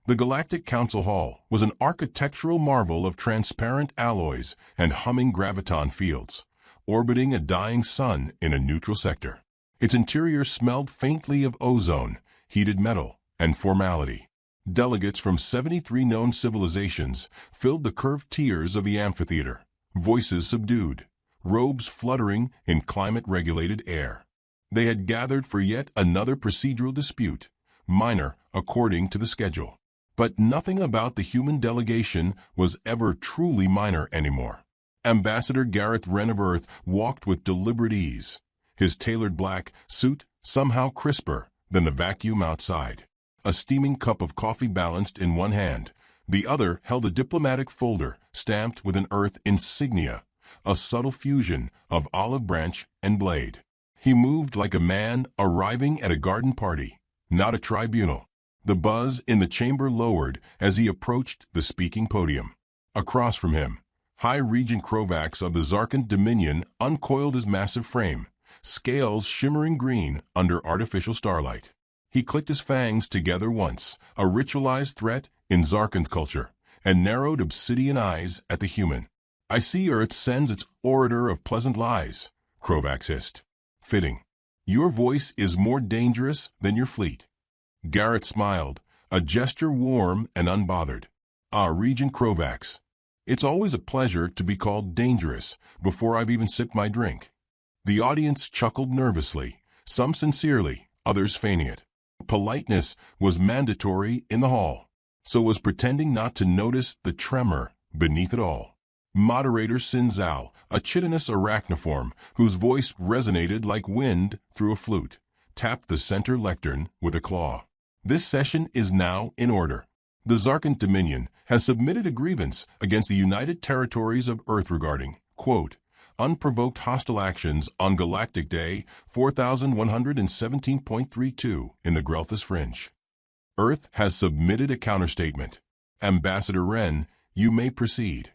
The Galactic Council Hall was an architectural marvel of transparent alloys and humming graviton fields, orbiting a dying sun in a neutral sector. Its interior smelled faintly of ozone, heated metal, and formality. Delegates from 73 known civilizations filled the curved tiers of the amphitheater, voices subdued, robes fluttering in climate-regulated air. They had gathered for yet another procedural dispute, minor according to the schedule. But nothing about the human delegation was ever truly minor anymore. Ambassador Gareth Wren of Earth walked with deliberate ease, his tailored black suit somehow crisper than the vacuum outside. A steaming cup of coffee balanced in one hand, the other held a diplomatic folder stamped with an Earth insignia, a subtle fusion of olive branch and blade. He moved like a man arriving at a garden party, not a tribunal. The buzz in the chamber lowered as he approached the speaking podium. Across from him, High Regent Krovax of the Zarkant Dominion uncoiled his massive frame, scales shimmering green under artificial starlight. He clicked his fangs together once, a ritualized threat in Zarkant culture, and narrowed obsidian eyes at the human. "I see Earth sends its orator of pleasant lies," Krovax hissed. "Fitting. Your voice is more dangerous than your fleet." Gareth smiled, a gesture warm and unbothered. "Ah, Regent Krovax. It's always a pleasure to be called dangerous before I've even sipped my drink." The audience chuckled nervously, some sincerely, others feigning it. Politeness was mandatory in the hall, so was pretending not to notice the tremor beneath it all. Moderator Sinzal, a chitinous arachniform whose voice resonated like wind through a flute, tapped the center lectern with a claw. "This session is now in order. The Zarkant Dominion has submitted a grievance against the United Territories of Earth regarding, quote, unprovoked hostile actions on Galactic Day 4117.32 in the Grelthus Fringe. Earth has submitted a counterstatement. Ambassador Wren, you may proceed."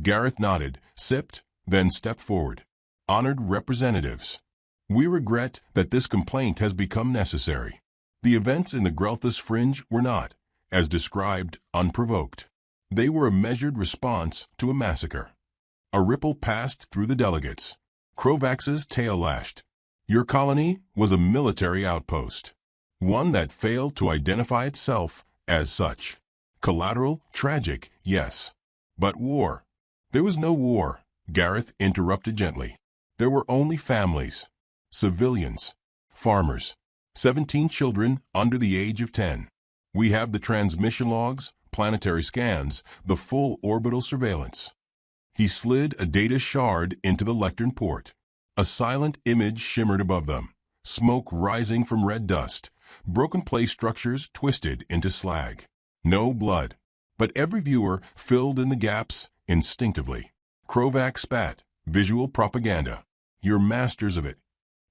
Gareth nodded, sipped, then stepped forward. "Honored representatives, we regret that this complaint has become necessary. The events in the Grelthus Fringe were not, as described, unprovoked. They were a measured response to a massacre." A ripple passed through the delegates. Krovax's tail lashed. "Your colony was a military outpost, one that failed to identify itself as such. Collateral, tragic, yes. But war." "There was no war," Gareth interrupted gently. "There were only families, civilians, farmers, 17 children under the age of 10. We have the transmission logs, planetary scans, the full orbital surveillance." He slid a data shard into the lectern port. A silent image shimmered above them, smoke rising from red dust, broken play structures twisted into slag. No blood, but every viewer filled in the gaps instinctively. Krovax spat, "Visual propaganda. You're masters of it."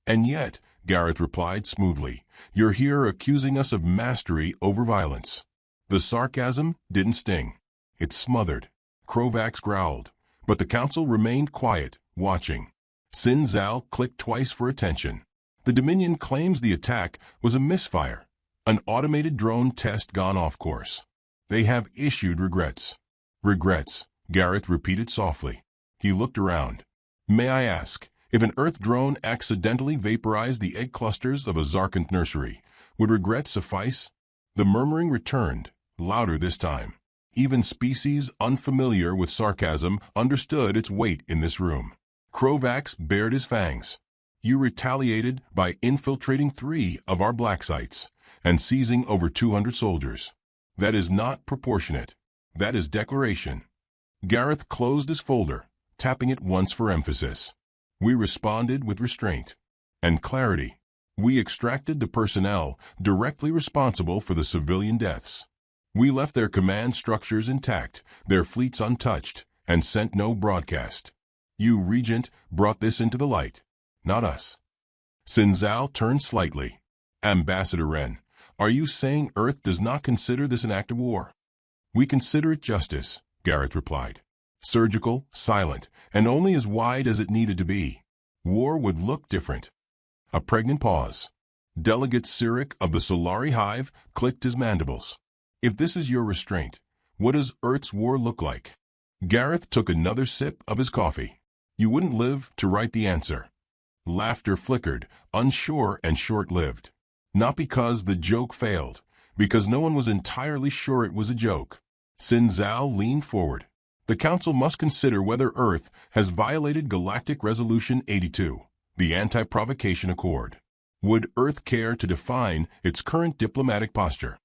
"And yet," Gareth replied smoothly, "you're here accusing us of mastery over violence." The sarcasm didn't sting. It smothered. Krovax growled, but the council remained quiet, watching. Sinzal clicked twice for attention. "The Dominion claims the attack was a misfire, an automated drone test gone off course. They have issued regrets." "Regrets," Gareth repeated softly. He looked around. "May I ask, if an Earth drone accidentally vaporized the egg clusters of a Zarkant nursery, would regret suffice?" The murmuring returned, louder this time. Even species unfamiliar with sarcasm understood its weight in this room. Krovax bared his fangs. "You retaliated by infiltrating 3 of our black sites and seizing over 200 soldiers. That is not proportionate. That is declaration." Gareth closed his folder, tapping it once for emphasis. "We responded with restraint and clarity. We extracted the personnel directly responsible for the civilian deaths. We left their command structures intact, their fleets untouched, and sent no broadcast. You, Regent, brought this into the light, not us." Sinzal turned slightly. "Ambassador Wren, are you saying Earth does not consider this an act of war?" "We consider it justice," Gareth replied. "Surgical, silent, and only as wide as it needed to be. War would look different." A pregnant pause. Delegate Cyric of the Solari Hive clicked his mandibles. If this is your restraint, what does Earth's war look like? Gareth took another sip of his coffee. You wouldn't live to write the answer. Laughter flickered, unsure and short-lived. Not because the joke failed, because no one was entirely sure it was a joke. Sin Zhao leaned forward. The Council must consider whether Earth has violated Galactic Resolution 82, the Anti-Provocation Accord. Would Earth care to define its current diplomatic posture?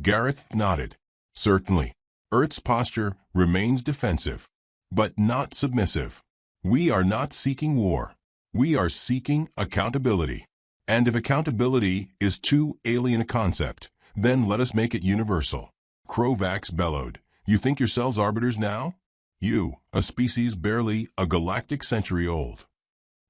Gareth nodded. Certainly. Earth's posture remains defensive, but not submissive. We are not seeking war. We are seeking accountability. And if accountability is too alien a concept, then let us make it universal. Krovax bellowed. You think yourselves arbiters now? You, a species barely a galactic century old.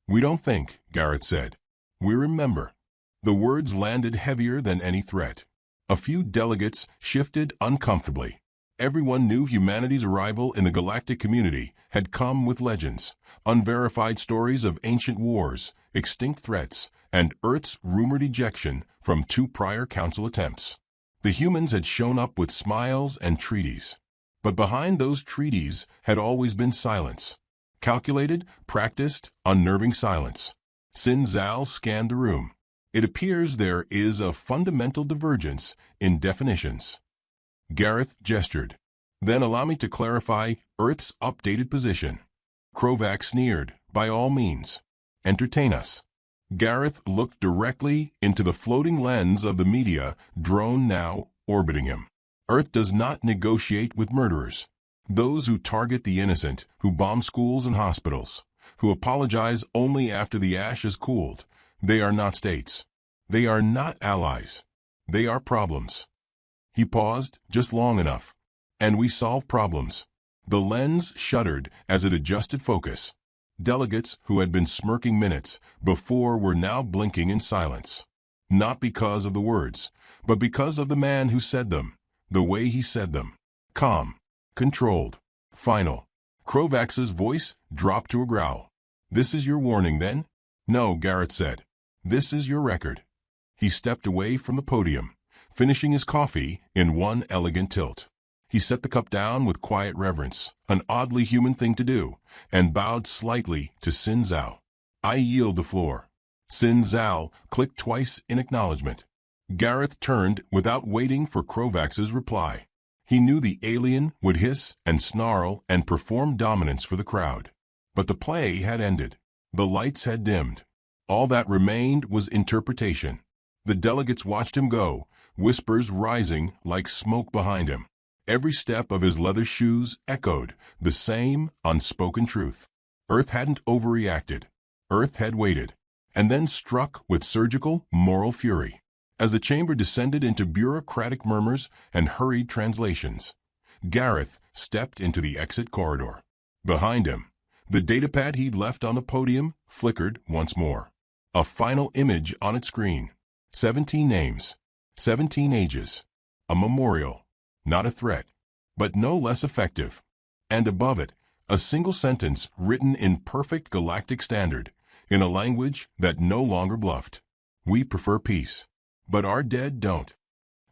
We don't think, Gareth said. We remember. The words landed heavier than any threat. A few delegates shifted uncomfortably. Everyone knew humanity's arrival in the galactic community had come with legends, unverified stories of ancient wars, extinct threats, and Earth's rumored ejection from 2 prior council attempts. The humans had shown up with smiles and treaties. But behind those treaties had always been silence. Calculated, practiced, unnerving silence. Sin Zhao scanned the room. It appears there is a fundamental divergence in definitions. Gareth gestured. Then allow me to clarify Earth's updated position. Krovax sneered. By all means. Entertain us. Gareth looked directly into the floating lens of the media drone now orbiting him. Earth does not negotiate with murderers. Those who target the innocent, who bomb schools and hospitals, who apologize only after the ash has cooled. They are not states. They are not allies. They are problems. He paused just long enough. And we solve problems. The lens shuddered as it adjusted focus. Delegates who had been smirking minutes before were now blinking in silence. Not because of the words, but because of the man who said them, the way he said them. Calm, controlled, final. Krovax's voice dropped to a growl. This is your warning, then? No, Gareth said. This is your record. He stepped away from the podium, finishing his coffee in one elegant tilt. He set the cup down with quiet reverence, an oddly human thing to do, and bowed slightly to Sin Zhao. I yield the floor. Sin Zhao clicked twice in acknowledgement. Gareth turned without waiting for Krovax's reply. He knew the alien would hiss and snarl and perform dominance for the crowd. But the play had ended. The lights had dimmed. All that remained was interpretation. The delegates watched him go, whispers rising like smoke behind him. Every step of his leather shoes echoed the same unspoken truth. Earth hadn't overreacted. Earth had waited, and then struck with surgical, moral fury. As the chamber descended into bureaucratic murmurs and hurried translations, Gareth stepped into the exit corridor. Behind him, the datapad he'd left on the podium flickered once more. A final image on its screen. 17 names, 17 ages. A memorial. Not a threat, but no less effective. And above it, a single sentence written in perfect galactic standard, in a language that no longer bluffed. We prefer peace, but our dead don't.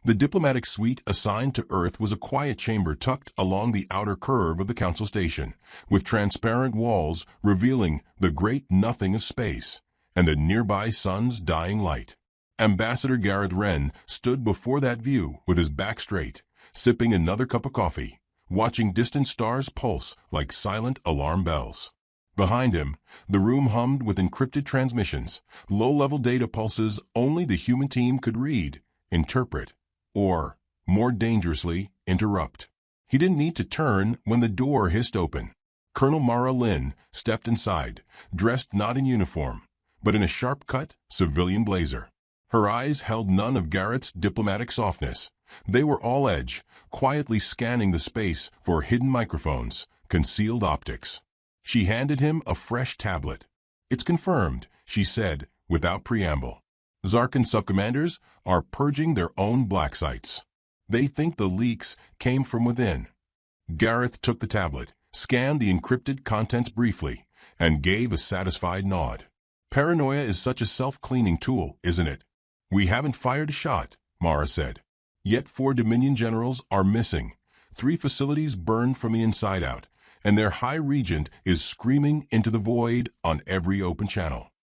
The diplomatic suite assigned to Earth was a quiet chamber tucked along the outer curve of the council station, with transparent walls revealing the great nothing of space and the nearby sun's dying light. Ambassador Gareth Wren stood before that view with his back straight, sipping another cup of coffee, watching distant stars pulse like silent alarm bells. Behind him, the room hummed with encrypted transmissions, low-level data pulses only the human team could read, interpret, or, more dangerously, interrupt. He didn't need to turn when the door hissed open. Colonel Mara Lin stepped inside, dressed not in uniform, but in a sharp-cut civilian blazer. Her eyes held none of Gareth's diplomatic softness. They were all edge, quietly scanning the space for hidden microphones, concealed optics. She handed him a fresh tablet. It's confirmed, she said, without preamble. Zarkan subcommanders are purging their own black sites. They think the leaks came from within. Gareth took the tablet, scanned the encrypted contents briefly, and gave a satisfied nod. Paranoia is such a self-cleaning tool, isn't it? We haven't fired a shot, Mara said. Yet 4 Dominion generals are missing, 3 facilities burned from the inside out, and their High Regent is screaming into the void on every open channel.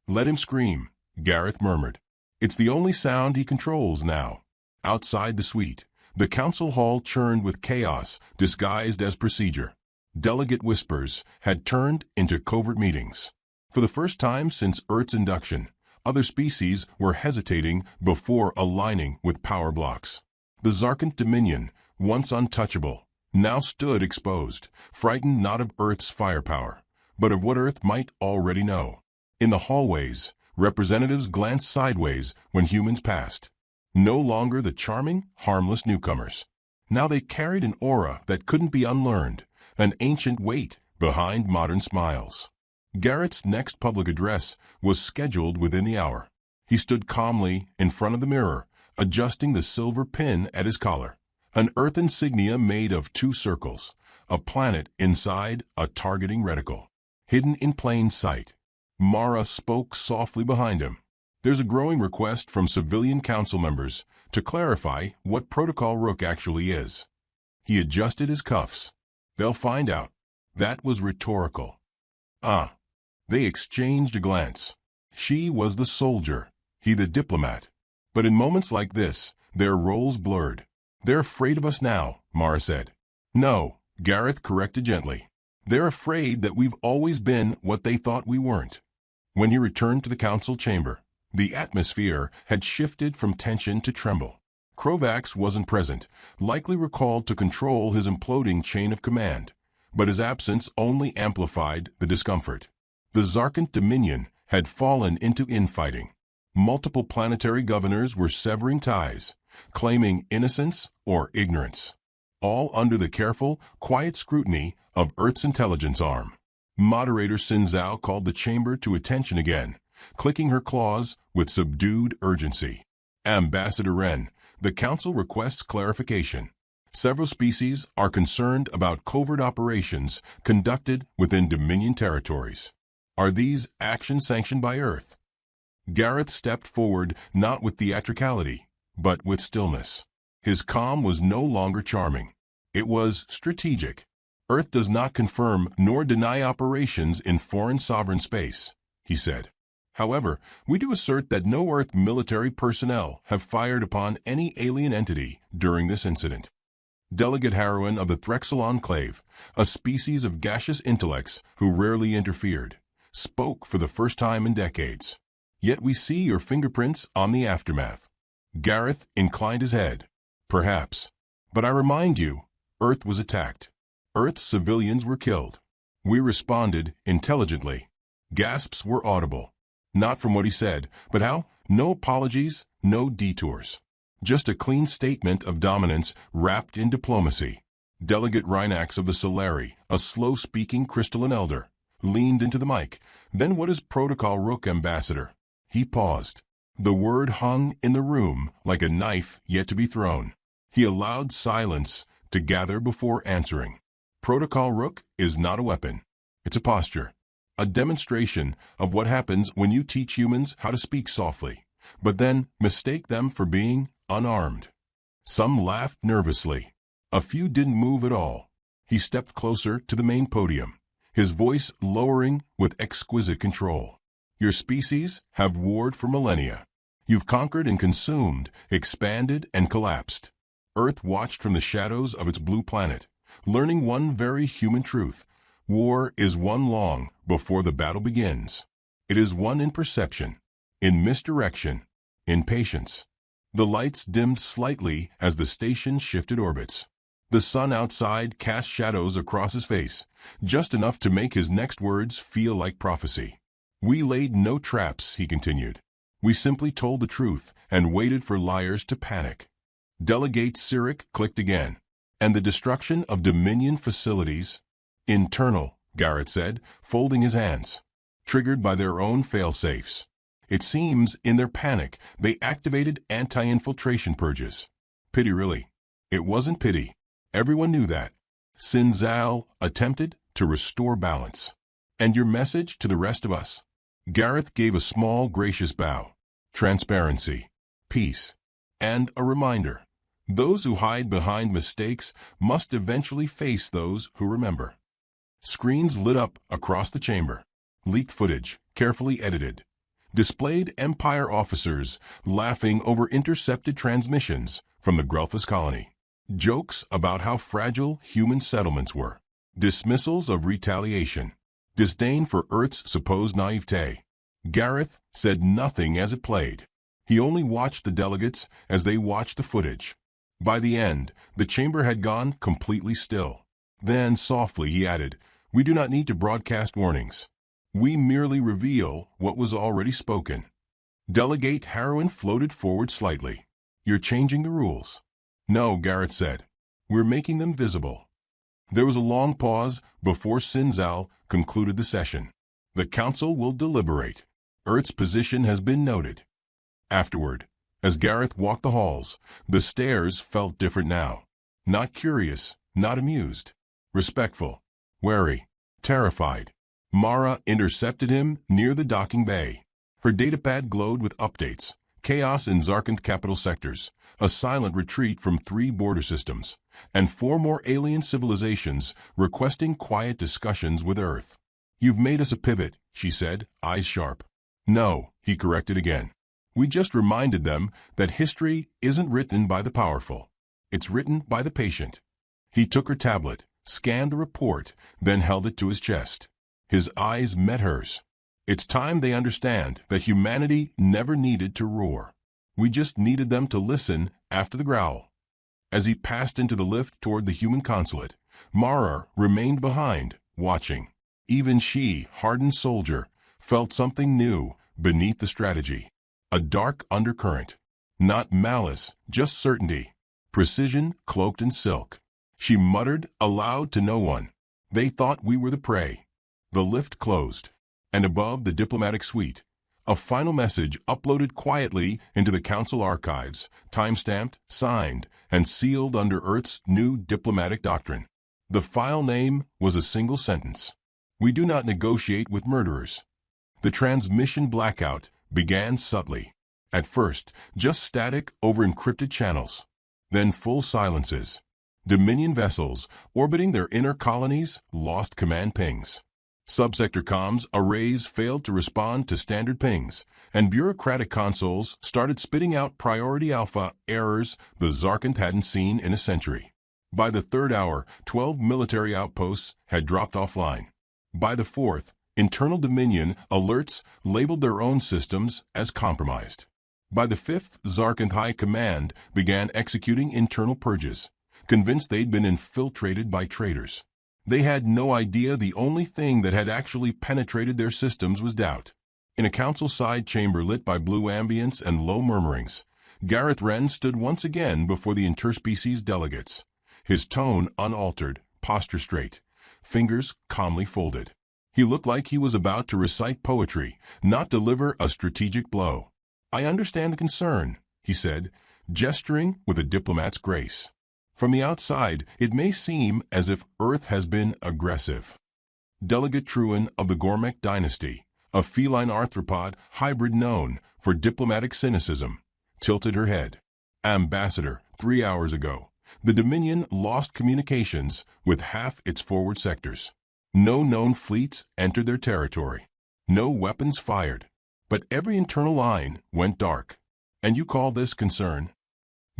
"Let him scream," Gareth murmured. "It's the only sound he controls now." Outside the suite, the council hall churned with chaos disguised as procedure. Delegate whispers had turned into covert meetings. For the first time since Earth's induction, other species were hesitating before aligning with power blocks. The Zarkant Dominion, once untouchable, now stood exposed, frightened not of Earth's firepower, but of what Earth might already know. In the hallways, representatives glanced sideways when humans passed. No longer the charming, harmless newcomers. Now they carried an aura that couldn't be unlearned, an ancient weight behind modern smiles. Gareth's next public address was scheduled within the hour. He stood calmly in front of the mirror, adjusting the silver pin at his collar. An Earth insignia made of 2 circles, a planet inside a targeting reticle. Hidden in plain sight. Mara spoke softly behind him. "There's a growing request from civilian council members to clarify what Protocol Rook actually is." He adjusted his cuffs. "They'll find out." That was rhetorical. Ah. They exchanged a glance. She was the soldier, he the diplomat. But in moments like this, their roles blurred. "They're afraid of us now," Mara said. "No," Gareth corrected gently. "They're afraid that we've always been what they thought we weren't." When he returned to the council chamber, the atmosphere had shifted from tension to tremble. Krovax wasn't present, likely recalled to control his imploding chain of command, but his absence only amplified the discomfort. The Zarkant Dominion had fallen into infighting. Multiple planetary governors were severing ties, claiming innocence or ignorance, all under the careful, quiet scrutiny of Earth's intelligence arm. Moderator Sinzao called the chamber to attention again, clicking her claws with subdued urgency. "Ambassador Wren, the Council requests clarification. Several species are concerned about covert operations conducted within Dominion territories. Are these actions sanctioned by Earth?" Gareth stepped forward not with theatricality, but with stillness. His calm was no longer charming. It was strategic. "Earth does not confirm nor deny operations in foreign sovereign space," he said. "However, we do assert that no Earth military personnel have fired upon any alien entity during this incident." Delegate Heroine of the Threxel Enclave, a species of gaseous intellects who rarely interfered, spoke for the first time in decades. "Yet we see your fingerprints on the aftermath." Gareth inclined his head. "Perhaps. But I remind you, Earth was attacked. Earth's civilians were killed. We responded intelligently." Gasps were audible. Not from what he said, but how? No apologies, no detours. Just a clean statement of dominance wrapped in diplomacy. Delegate Rhinax of the Solari, a slow-speaking crystalline elder, leaned into the mic. "Then what is Protocol Rook, Ambassador?" He paused. The word hung in the room like a knife yet to be thrown. He allowed silence to gather before answering. "Protocol Rook is not a weapon. It's a posture. A demonstration of what happens when you teach humans how to speak softly, but then mistake them for being unarmed." Some laughed nervously. A few didn't move at all. He stepped closer to the main podium, his voice lowering with exquisite control. "Your species have warred for millennia. You've conquered and consumed, expanded and collapsed. Earth watched from the shadows of its blue planet, learning one very human truth. War is won long before the battle begins. It is won in perception, in misdirection, in patience." The lights dimmed slightly as the station shifted orbits. The sun outside cast shadows across his face, just enough to make his next words feel like prophecy. "We laid no traps," he continued. "We simply told the truth and waited for liars to panic." Delegate Cyric clicked again. "And the destruction of Dominion facilities?" "Internal," Garrett said, folding his hands. "Triggered by their own fail-safes. It seems, in their panic, they activated anti-infiltration purges." Pity, really. It wasn't pity. Everyone knew that. Sinzal attempted to restore balance. "And your message to the rest of us?" Gareth gave a small, gracious bow. "Transparency, peace, and a reminder. Those who hide behind mistakes must eventually face those who remember. Screens lit up across the chamber. Leaked footage, carefully edited, displayed Empire officers laughing over intercepted transmissions from the Grelfus colony. Jokes about how fragile human settlements were. Dismissals of retaliation. Disdain for Earth's supposed naivete. Gareth said nothing as it played. He only watched the delegates as they watched the footage. By the end, the chamber had gone completely still. Then, softly, he added, "We do not need to broadcast warnings. We merely reveal what was already spoken." Delegate Harrowan floated forward slightly. "You're changing the rules." "No," Gareth said. "We're making them visible." There was a long pause before Sinzal concluded the session. "The Council will deliberate. Earth's position has been noted." Afterward, as Gareth walked the halls, the stares felt different now. Not curious, not amused. Respectful, wary, terrified. Mara intercepted him near the docking bay. Her datapad glowed with updates. Chaos in Zarkanth capital sectors, a silent retreat from 3 border systems, and 4 more alien civilizations requesting quiet discussions with Earth. "You've made us a pivot," she said, eyes sharp. "No," he corrected again. "We just reminded them that history isn't written by the powerful. It's written by the patient." He took her tablet, scanned the report, then held it to his chest. His eyes met hers. "It's time they understand that humanity never needed to roar. We just needed them to listen after the growl." As he passed into the lift toward the human consulate, Mara remained behind, watching. Even she, hardened soldier, felt something new beneath the strategy. A dark undercurrent. Not malice, just certainty. Precision cloaked in silk. She muttered aloud to no one. "They thought we were the prey." The lift closed, and above the diplomatic suite, a final message uploaded quietly into the Council archives, time-stamped, signed, and sealed under Earth's new diplomatic doctrine. The file name was a single sentence. "We do not negotiate with murderers." The transmission blackout began subtly. At first, just static over encrypted channels. Then full silences. Dominion vessels orbiting their inner colonies lost command pings. Subsector comms arrays failed to respond to standard pings, and bureaucratic consoles started spitting out priority alpha errors the Zarkanth hadn't seen in a century. By the 3rd hour, 12 military outposts had dropped offline. By the 4th, internal Dominion alerts labeled their own systems as compromised. By the 5th, Zarkanth High Command began executing internal purges, convinced they'd been infiltrated by traitors. They had no idea the only thing that had actually penetrated their systems was doubt. In a council-side chamber lit by blue ambience and low murmurings, Gareth Wren stood once again before the interspecies delegates. His tone unaltered, posture straight, fingers calmly folded. He looked like he was about to recite poetry, not deliver a strategic blow. "I understand the concern," he said, gesturing with a diplomat's grace. "From the outside, it may seem as if Earth has been aggressive." Delegate Truen of the Gormek dynasty, a feline arthropod hybrid known for diplomatic cynicism, tilted her head. "Ambassador, 3 hours ago, the Dominion lost communications with half its forward sectors. No known fleets entered their territory. No weapons fired. But every internal line went dark. And you call this concern?"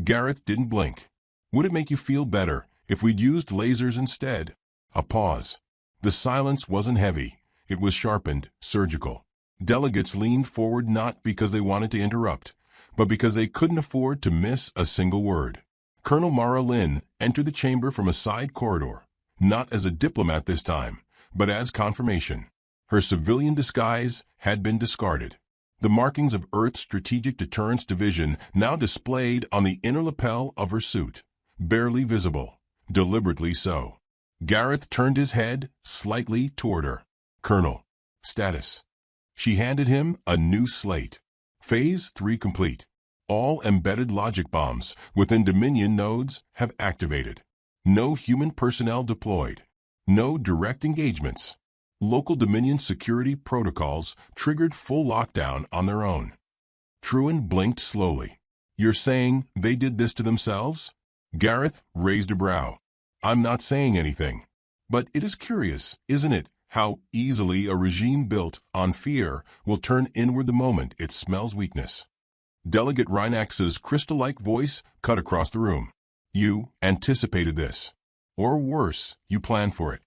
Gareth didn't blink. "Would it make you feel better if we'd used lasers instead?" A pause. The silence wasn't heavy. It was sharpened, surgical. Delegates leaned forward not because they wanted to interrupt, but because they couldn't afford to miss a single word. Colonel Mara Lin entered the chamber from a side corridor, not as a diplomat this time, but as confirmation. Her civilian disguise had been discarded. The markings of Earth's Strategic Deterrence Division now displayed on the inner lapel of her suit, barely visible, deliberately so. Gareth turned his head slightly toward her. "Colonel, status." She handed him a new slate. Phase 3 complete. All embedded logic bombs within Dominion nodes have activated. No human personnel deployed. No direct engagements. Local Dominion security protocols triggered full lockdown on their own. Truen blinked slowly. "You're saying they did this to themselves?" Gareth raised a brow. I'm not saying anything. But it is curious, isn't it, how easily a regime built on fear will turn inward the moment it smells weakness. Delegate Rhinax's crystal-like voice cut across the room. You anticipated this. Or worse, you planned for it.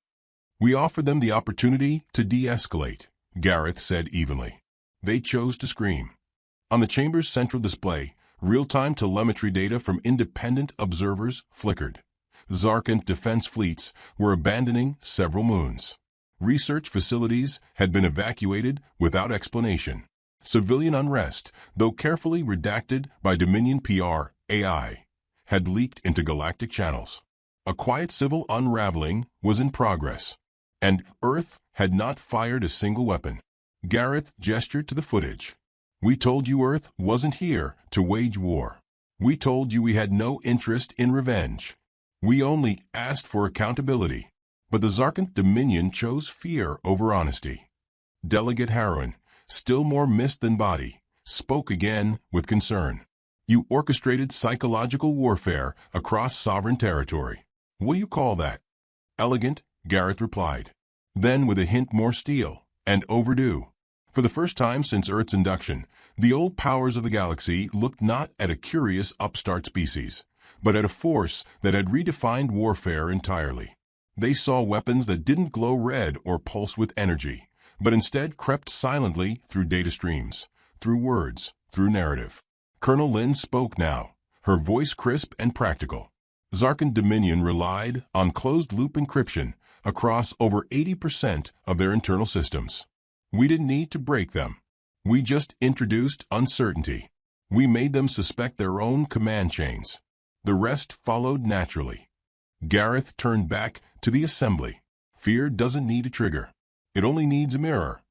We offered them the opportunity to de-escalate, Gareth said evenly. They chose to scream. On the chamber's central display, real-time telemetry data from independent observers flickered. Zarkant defense fleets were abandoning several moons. Research facilities had been evacuated without explanation. Civilian unrest, though carefully redacted by Dominion PR AI, had leaked into galactic channels. A quiet civil unraveling was in progress, and Earth had not fired a single weapon. Gareth gestured to the footage. We told you Earth wasn't here to wage war. We told you we had no interest in revenge. We only asked for accountability. But the Zarkant Dominion chose fear over honesty. Delegate Harrowan, still more mist than body, spoke again with concern. You orchestrated psychological warfare across sovereign territory. What do you call that? Elegant, Gareth replied. Then with a hint more steel, and overdue. For the first time since Earth's induction, the old powers of the galaxy looked not at a curious upstart species, but at a force that had redefined warfare entirely. They saw weapons that didn't glow red or pulse with energy, but instead crept silently through data streams, through words, through narrative. Colonel Lynn spoke now, her voice crisp and practical. Zarkant Dominion relied on closed-loop encryption across over 80% of their internal systems. We didn't need to break them. We just introduced uncertainty. We made them suspect their own command chains. The rest followed naturally. Gareth turned back to the assembly. Fear doesn't need a trigger. It only needs a mirror.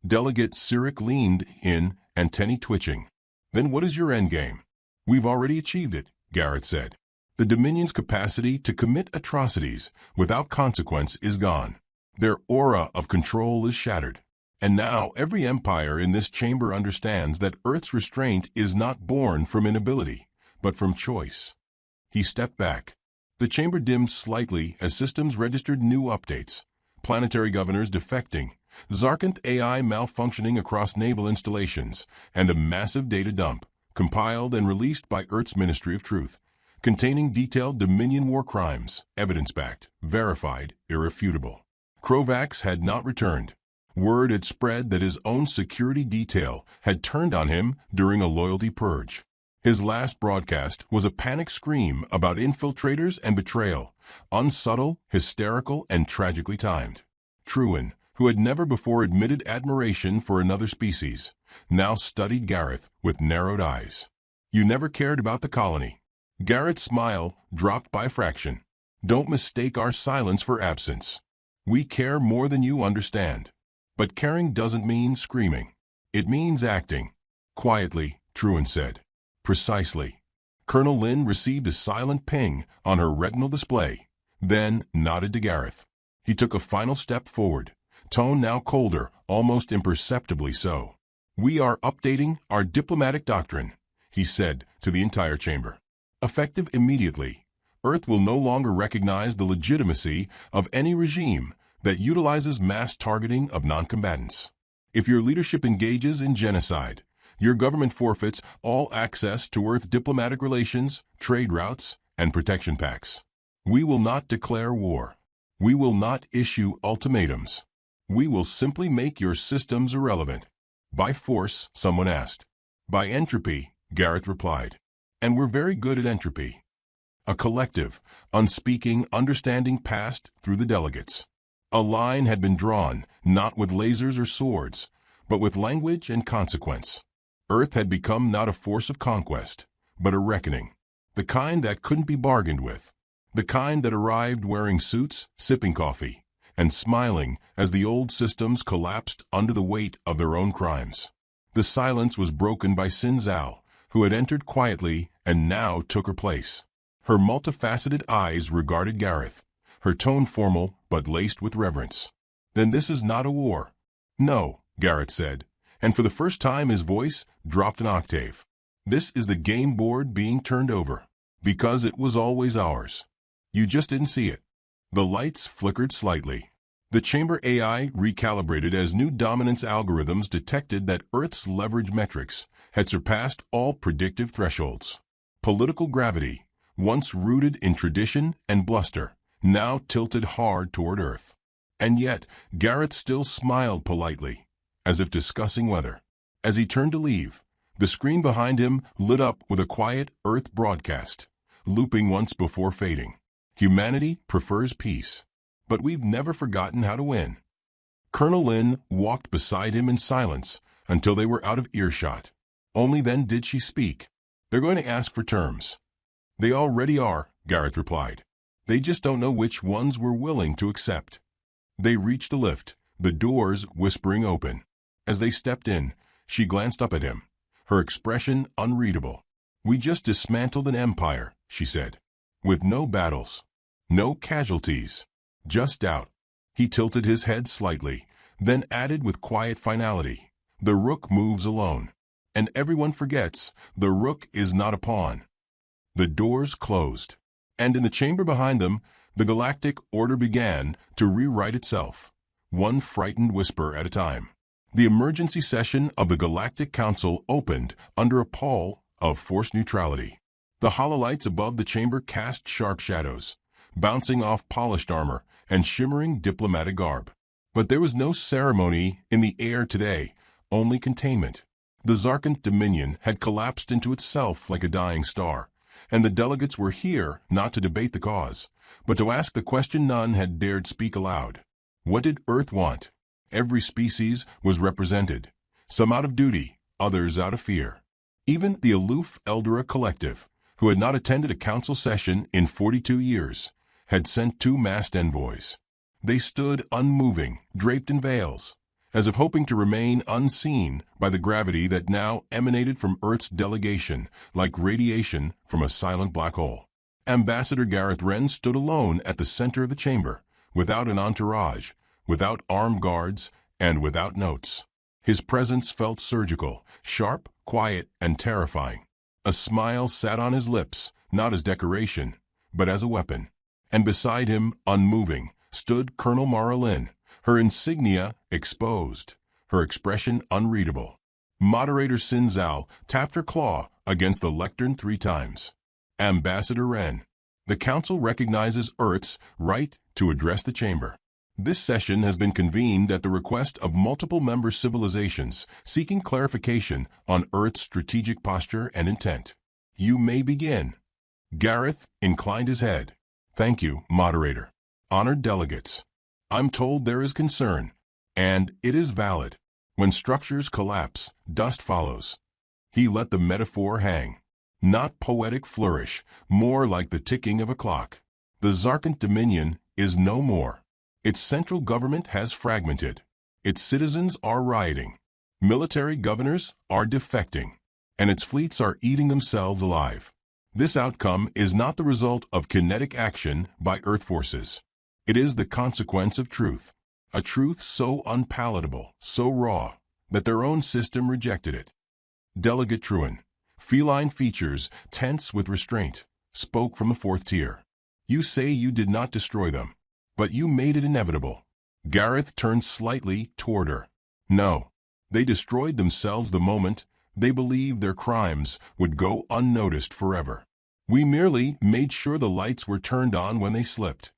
Delegate Cyric leaned in, antennae twitching. Then what is your endgame? We've already achieved it, Gareth said. The Dominion's capacity to commit atrocities without consequence is gone. Their aura of control is shattered. And now every empire in this chamber understands that Earth's restraint is not born from inability, but from choice. He stepped back. The chamber dimmed slightly as systems registered new updates. Planetary governors defecting, Zarkant AI malfunctioning across naval installations, and a massive data dump, compiled and released by Earth's Ministry of Truth, containing detailed Dominion war crimes, evidence-backed, verified, irrefutable. Krovax had not returned. Word had spread that his own security detail had turned on him during a loyalty purge. His last broadcast was a panic scream about infiltrators and betrayal, unsubtle, hysterical, and tragically timed. Truan, who had never before admitted admiration for another species, now studied Gareth with narrowed eyes. You never cared about the colony. Gareth's smile dropped by a fraction. Don't mistake our silence for absence. We care more than you understand. But caring doesn't mean screaming. It means acting. Quietly, Truan said. Precisely. Colonel Lynn received a silent ping on her retinal display, then nodded to Gareth. He took a final step forward, tone now colder, almost imperceptibly so. We are updating our diplomatic doctrine, he said to the entire chamber. Effective immediately, Earth will no longer recognize the legitimacy of any regime that utilizes mass targeting of noncombatants. If your leadership engages in genocide, your government forfeits all access to Earth diplomatic relations, trade routes, and protection pacts. We will not declare war. We will not issue ultimatums. We will simply make your systems irrelevant. By force, someone asked. By entropy, Gareth replied. And we're very good at entropy. A collective, unspeaking understanding passed through the delegates. A line had been drawn, not with lasers or swords, but with language and consequence. Earth had become not a force of conquest, but a reckoning. The kind that couldn't be bargained with. The kind that arrived wearing suits, sipping coffee, and smiling as the old systems collapsed under the weight of their own crimes. The silence was broken by Sin Zhao, who had entered quietly and now took her place. Her multifaceted eyes regarded Gareth, her tone formal but laced with reverence. Then this is not a war. No, Gareth said, and for the first time his voice dropped an octave. This is the game board being turned over. Because it was always ours. You just didn't see it. The lights flickered slightly. The chamber AI recalibrated as new dominance algorithms detected that Earth's leverage metrics had surpassed all predictive thresholds. Political gravity, once rooted in tradition and bluster, now tilted hard toward Earth. And yet, Gareth still smiled politely, as if discussing weather. As he turned to leave, the screen behind him lit up with a quiet Earth broadcast, looping once before fading. Humanity prefers peace, but we've never forgotten how to win. Colonel Lin walked beside him in silence until they were out of earshot. Only then did she speak. They're going to ask for terms. They already are, Gareth replied. They just don't know which ones we're willing to accept. They reached the lift, the doors whispering open. As they stepped in, she glanced up at him, her expression unreadable. We just dismantled an empire, she said. With no battles, no casualties, just doubt. He tilted his head slightly, then added with quiet finality, the rook moves alone. And everyone forgets, the rook is not a pawn. The doors closed, and in the chamber behind them, the galactic order began to rewrite itself, one frightened whisper at a time. The emergency session of the Galactic Council opened under a pall of forced neutrality. The hololights above the chamber cast sharp shadows, bouncing off polished armor and shimmering diplomatic garb. But there was no ceremony in the air today, only containment. The Zarkant Dominion had collapsed into itself like a dying star, and the delegates were here not to debate the cause, but to ask the question none had dared speak aloud. What did Earth want? Every species was represented, some out of duty, others out of fear. Even the aloof Eldora Collective, who had not attended a council session in 42 years, had sent 2 masked envoys. They stood unmoving, draped in veils, as if hoping to remain unseen by the gravity that now emanated from Earth's delegation, like radiation from a silent black hole. Ambassador Gareth Wren stood alone at the center of the chamber, without an entourage, without armed guards, and without notes. His presence felt surgical, sharp, quiet, and terrifying. A smile sat on his lips, not as decoration, but as a weapon. And beside him, unmoving, stood Colonel Mara Lin, her insignia exposed, her expression unreadable. Moderator Sin Zhao tapped her claw against the lectern 3 times. Ambassador Wren, the Council recognizes Earth's right to address the chamber. This session has been convened at the request of multiple member civilizations seeking clarification on Earth's strategic posture and intent. You may begin. Gareth inclined his head. Thank you, moderator. Honored delegates. I'm told there is concern, and it is valid. When structures collapse, dust follows. He let the metaphor hang. Not poetic flourish, more like the ticking of a clock. The Zarkant Dominion is no more. Its central government has fragmented. Its citizens are rioting. Military governors are defecting. And its fleets are eating themselves alive. This outcome is not the result of kinetic action by Earth forces. It is the consequence of truth. A truth so unpalatable, so raw, that their own system rejected it. Delegate Truan, feline features tense with restraint, spoke from the 4th tier. You say you did not destroy them, but you made it inevitable. Gareth turned slightly toward her. No, they destroyed themselves the moment they believed their crimes would go unnoticed forever. We merely made sure the lights were turned on when they slipped.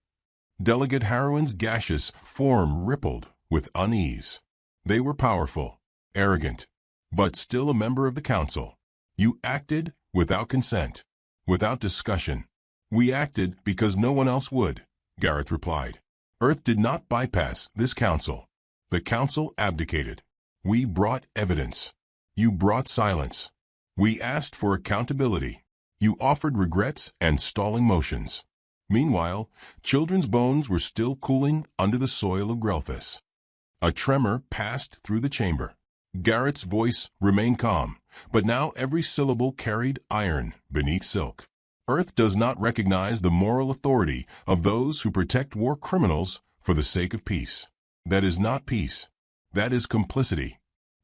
Delegate Harrowin's gaseous form rippled with unease. They were powerful, arrogant, but still a member of the council. You acted without consent, without discussion. We acted because no one else would, Gareth replied. Earth did not bypass this council. The council abdicated. We brought evidence. You brought silence. We asked for accountability. You offered regrets and stalling motions. Meanwhile, children's bones were still cooling under the soil of Grelthus. A tremor passed through the chamber. Garrett's voice remained calm, but now every syllable carried iron beneath silk. Earth does not recognize the moral authority of those who protect war criminals for the sake of peace. That is not peace. That is complicity.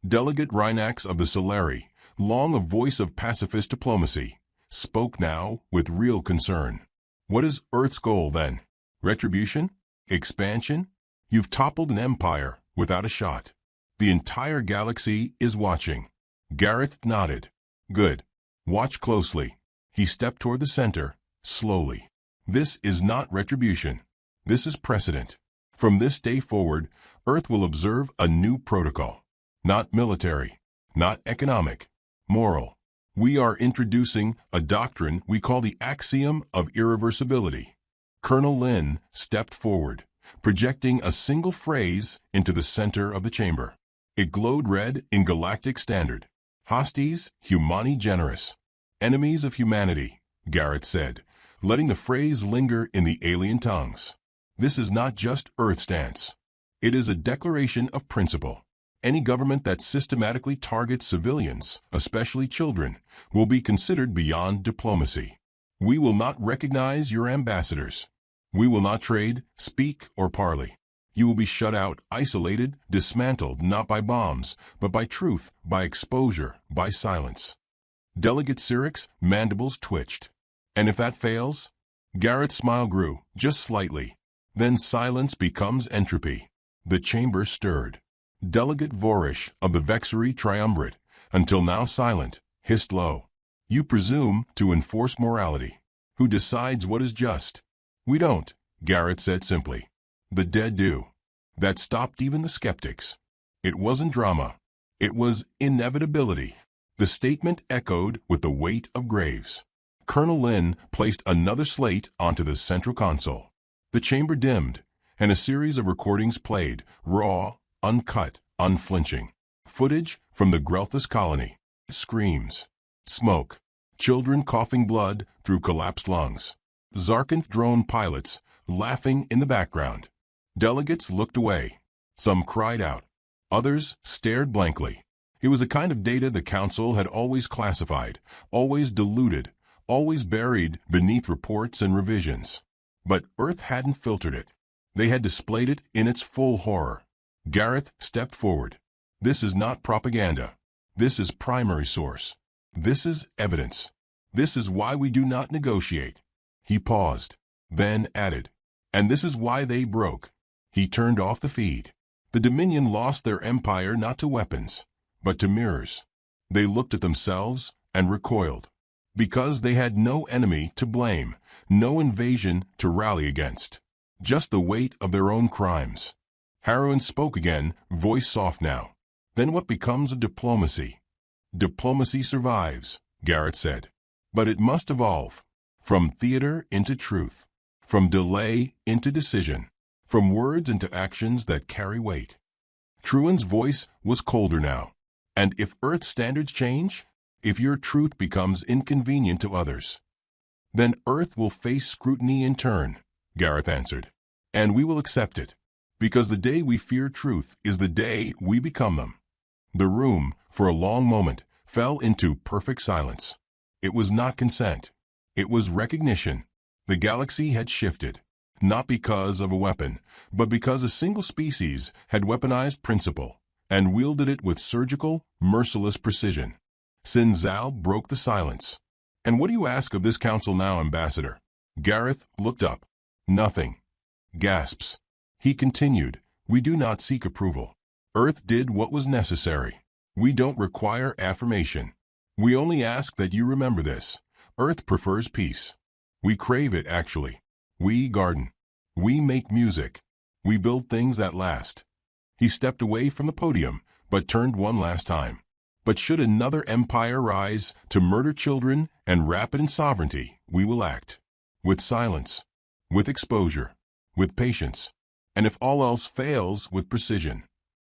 Delegate Rhinax of the Solari, long a voice of pacifist diplomacy, spoke now with real concern. What is Earth's goal then? Retribution? Expansion? You've toppled an empire without a shot. The entire galaxy is watching. Gareth nodded. Good. Watch closely. He stepped toward the center, slowly. This is not retribution. This is precedent. From this day forward, Earth will observe a new protocol. Not military, not economic, moral. We are introducing a doctrine we call the axiom of irreversibility. Colonel Lin stepped forward, projecting a single phrase into the center of the chamber. It glowed red in Galactic standard. Hostes humani generis. Enemies of humanity, Gareth said, letting the phrase linger in the alien tongues. This is not just Earth stance. It is a declaration of principle. Any government that systematically targets civilians, especially children, will be considered beyond diplomacy. We will not recognize your ambassadors. We will not trade, speak, or parley. You will be shut out, isolated, dismantled, not by bombs, but by truth, by exposure, by silence. Delegate Cyric's mandibles twitched. And if that fails? Gareth's smile grew, just slightly. Then silence becomes entropy. The chamber stirred. Delegate Vorish of the Vexery Triumvirate, until now silent, hissed low. You presume to enforce morality. Who decides what is just? We don't, Gareth said simply. The dead do. That stopped even the skeptics. It wasn't drama. It was inevitability. The statement echoed with the weight of graves. Colonel Lin placed another slate onto the central console. The chamber dimmed, and a series of recordings played, raw, uncut, unflinching. Footage from the Grelthus colony. Screams. Smoke. Children coughing blood through collapsed lungs. Zarkant drone pilots laughing in the background. Delegates looked away. Some cried out. Others stared blankly. It was a kind of data the Council had always classified, always diluted, always buried beneath reports and revisions. But Earth hadn't filtered it. They had displayed it in its full horror. Gareth stepped forward. This is not propaganda. This is primary source. This is evidence. This is why we do not negotiate. He paused, then added, and this is why they broke. He turned off the feed. The Dominion lost their empire not to weapons, but to mirrors. They looked at themselves and recoiled. Because they had no enemy to blame, no invasion to rally against. Just the weight of their own crimes. Harrowen spoke again, voice soft now. Then what becomes of diplomacy? Diplomacy survives, Gareth said. But it must evolve. From theater into truth. From delay into decision. From words into actions that carry weight. Truan's voice was colder now. And if Earth standards change, if your truth becomes inconvenient to others, then Earth will face scrutiny in turn, Gareth answered. And we will accept it, because the day we fear truth is the day we become them. The room, for a long moment, fell into perfect silence. It was not consent. It was recognition. The galaxy had shifted, not because of a weapon, but because a single species had weaponized principle and wielded it with surgical, merciless precision. Sin Zal broke the silence. And what do you ask of this council now, Ambassador? Gareth looked up. Nothing. Gasps. He continued, we do not seek approval. Earth did what was necessary. We don't require affirmation. We only ask that you remember this. Earth prefers peace. We crave it, actually. We garden. We make music. We build things that last. He stepped away from the podium, but turned one last time. But should another empire rise to murder children and wrap it in sovereignty, we will act. With silence. With exposure. With patience. And if all else fails, with precision.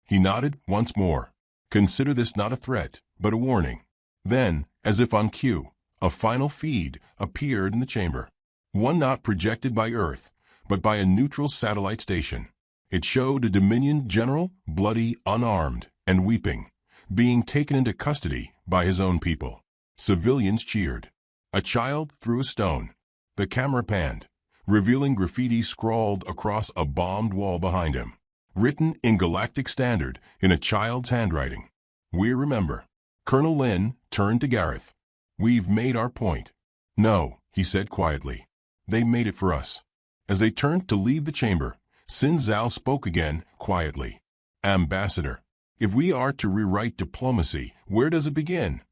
He nodded once more. Consider this not a threat, but a warning. Then, as if on cue, a final feed appeared in the chamber. One not projected by Earth, but by a neutral satellite station. It showed a Dominion general, bloody, unarmed, and weeping, being taken into custody by his own people. Civilians cheered. A child threw a stone. The camera panned, revealing graffiti scrawled across a bombed wall behind him, written in Galactic standard in a child's handwriting. We remember. Colonel Lin turned to Gareth. We've made our point. "No," he said quietly. "They made it for us." As they turned to leave the chamber, Sin Zhao spoke again, quietly. "Ambassador, if we are to rewrite diplomacy, where does it begin?"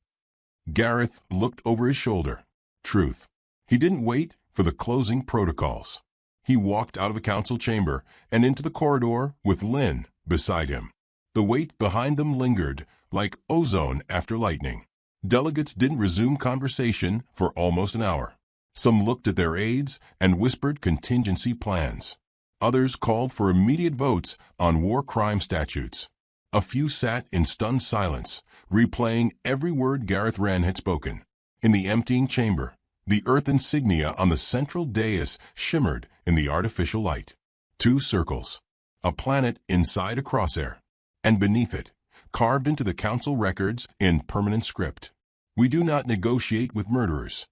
Gareth looked over his shoulder. Truth. He didn't wait for the closing protocols. He walked out of the council chamber and into the corridor with Lin beside him. The weight behind them lingered, like ozone after lightning. Delegates didn't resume conversation for almost an hour. Some looked at their aides and whispered contingency plans. Others called for immediate votes on war crime statutes. A few sat in stunned silence, replaying every word Gareth Wren had spoken. In the emptying chamber, the Earth insignia on the central dais shimmered in the artificial light. 2 circles. A planet inside a crosshair. And beneath it, carved into the council records in permanent script, "We do not negotiate with murderers."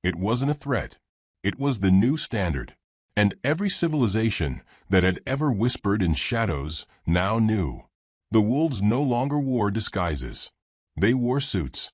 It wasn't a threat. It was the new standard. And every civilization that had ever whispered in shadows now knew. The wolves no longer wore disguises. They wore suits.